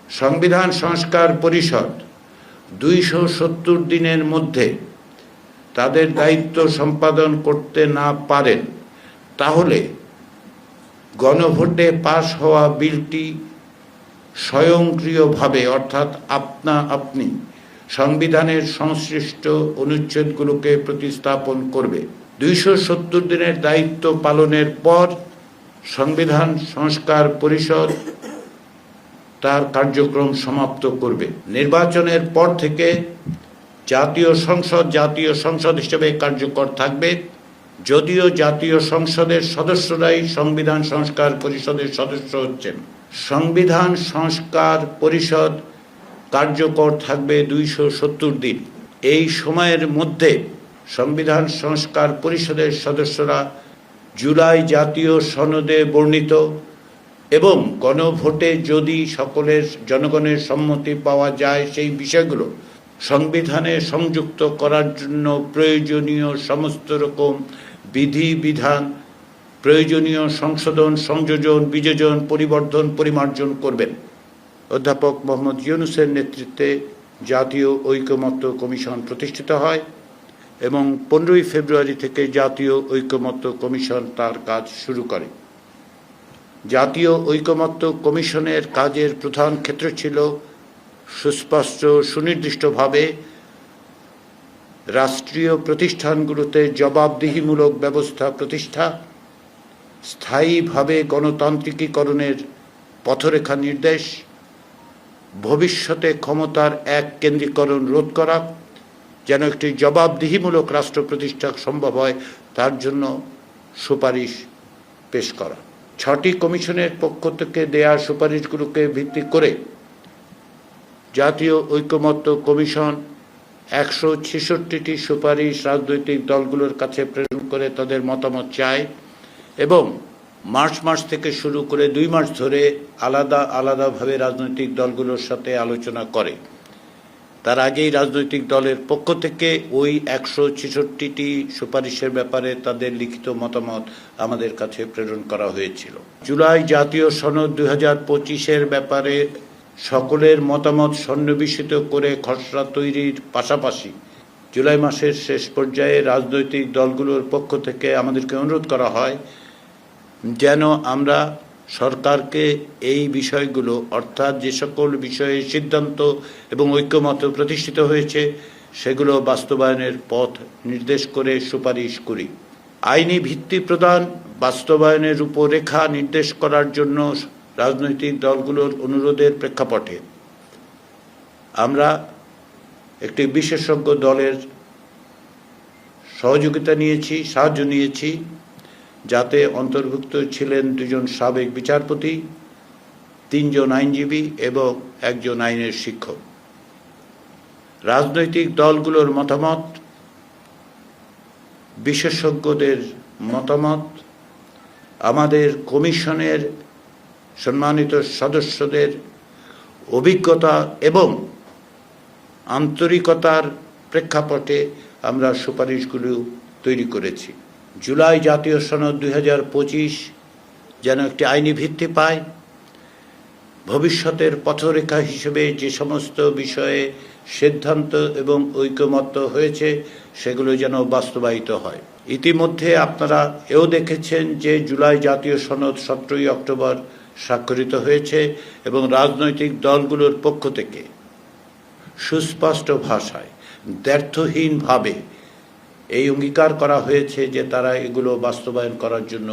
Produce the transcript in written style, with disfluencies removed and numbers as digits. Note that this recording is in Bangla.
সংবিধান সংস্কার পরিষদ 270 দিনের মধ্যে তাদের দায়িত্ব সম্পাদন করতে না পারেন, তাহলে গণভোটে পাশ হওয়া বিলটি স্বয়ংক্রিয়ভাবে অর্থাৎ আপনা-আপনি সংবিধানের সংশ্লিষ্ট অনুচ্ছেদগুলোকে প্রতিস্থাপন করবে। 270 দিনের দায়িত্ব পালনের পর সংবিধান সংস্কার পরিষদ তার কার্যক্রম সমাপ্ত করবে। নির্বাচনের পর থেকে জাতীয় সংসদ হিসেবে কার্যকর থাকবে, যদিও জাতীয় সংসদের সদস্যরাই সংবিধান সংস্কার পরিষদের সদস্য হচ্ছেন। সংবিধান সংস্কার পরিষদ কার্যকর থাকবে 270 দিন। এই সময়ের মধ্যে সংবিধান সংস্কার পরিষদের সদস্যরা জুলাই জাতীয় সনদে বর্ণিত এবং গণভোটে যদি সকলের জনগণের সম্মতি পাওয়া যায় সেই বিষয়গুলো সংবিধানে সংযুক্ত করার জন্য প্রয়োজনীয় সমস্ত রকম বিধিবিধান, প্রয়োজনীয় সংশোধন, সংযোজন, বিযোজন, পরিবর্ধন, পরিমার্জন করবেন। অধ্যাপক মোহাম্মদ ইউনূসের নেতৃত্বে জাতীয় ঐকমত্য কমিশন প্রতিষ্ঠিত হয় এবং 15ই ফেব্রুয়ারি থেকে জাতীয় ঐকমত্য কমিশন তার কাজ শুরু করে। জাতীয় ঐকমত্য কমিশনের কাজের প্রধান ক্ষেত্র ছিল সুস্পষ্ট সুনির্দিষ্টভাবে রাষ্ট্রীয় প্রতিষ্ঠানগুলোতে জবাবদিহিমূলক ব্যবস্থা প্রতিষ্ঠা, স্থায়ীভাবে গণতান্ত্রিকীকরণের পথরেখা নির্দেশ, ভবিষ্যতে ক্ষমতার এককেন্দ্রীকরণ রোধ করা, যেন একটি জবাবদিহিমূলক রাষ্ট্র প্রতিষ্ঠা সম্ভব হয় তার জন্য সুপারিশ পেশ করা। 6টি কমিশনের পক্ষ থেকে দেয়া সুপারিশগুলোকে ভিত্তি করে জাতীয় ঐকমত্য কমিশন 166টি সুপারিশ রাজনৈতিক দলগুলোর কাছে প্রেরণ করে তাদের মতামত চায় এবং মার্চ মাস থেকে শুরু করে 2 মাস ধরে আলাদাভাবে রাজনৈতিক দলগুলোর সাথে আলোচনা করে। তার আগেই রাজনৈতিক দলের পক্ষ থেকে ওই 166টি সুপারিশের ব্যাপারে তাদের লিখিত মতামত আমাদের কাছে প্রেরণ করা হয়েছিল। জুলাই জাতীয় সনদ 2025-এর ব্যাপারে সকলের মতামত সন্নিবেশিত করে খসড়া তৈরির পাশাপাশি জুলাই মাসের শেষ পর্যায়ে রাজনৈতিক দলগুলোর পক্ষ থেকে আমাদেরকে অনুরোধ করা হয় যেন আমরা সরকারকে এই বিষয়গুলো অর্থাৎ যে সকল বিষয়ে সিদ্ধান্ত এবং ঐক্যমত্য প্রতিষ্ঠিত হয়েছে সেগুলো বাস্তবায়নের পথ নির্দেশ করে সুপারিশ করি। আইনি ভিত্তি প্রদান, বাস্তবায়নের রূপরেখা নির্দেশ করার জন্য রাজনৈতিক দলগুলোর অনুরোধের প্রেক্ষাপটে আমরা একটি বিশেষজ্ঞ দলের সাহায্য নিয়েছি, যাতে অন্তর্ভুক্ত ছিলেন 2 জন সাবেক বিচারপতি, 3 জন আইনজীবী এবং 1 জন আইনের শিক্ষক। রাজনৈতিক দলগুলোর মতামত, বিশেষজ্ঞদের মতামত, আমাদের কমিশনের সম্মানিত সদস্যদের অভিজ্ঞতা এবং আন্তরিকতার প্রেক্ষাপটে আমরা সুপারিশগুলো তৈরি করেছি। জুলাই জাতীয় সনদ 2025 যেন একটি আইনি ভিত্তি পায়, ভবিষ্যতের পথরেখা হিসেবে যে সমস্ত বিষয়ে সিদ্ধান্ত এবং ঐকমত্য হয়েছে সেগুলো যেন বাস্তবায়িত হয়। ইতিমধ্যে আপনারা এও দেখেছেন যে জুলাই জাতীয় সনদ 17ই অক্টোবর স্বাক্ষরিত হয়েছে এবং রাজনৈতিক দলগুলোর পক্ষ থেকে সুস্পষ্ট ভাষায় দ্ব্যর্থহীনভাবে এই অঙ্গীকার করা হয়েছে যে তারা এগুলো বাস্তবায়ন করার জন্য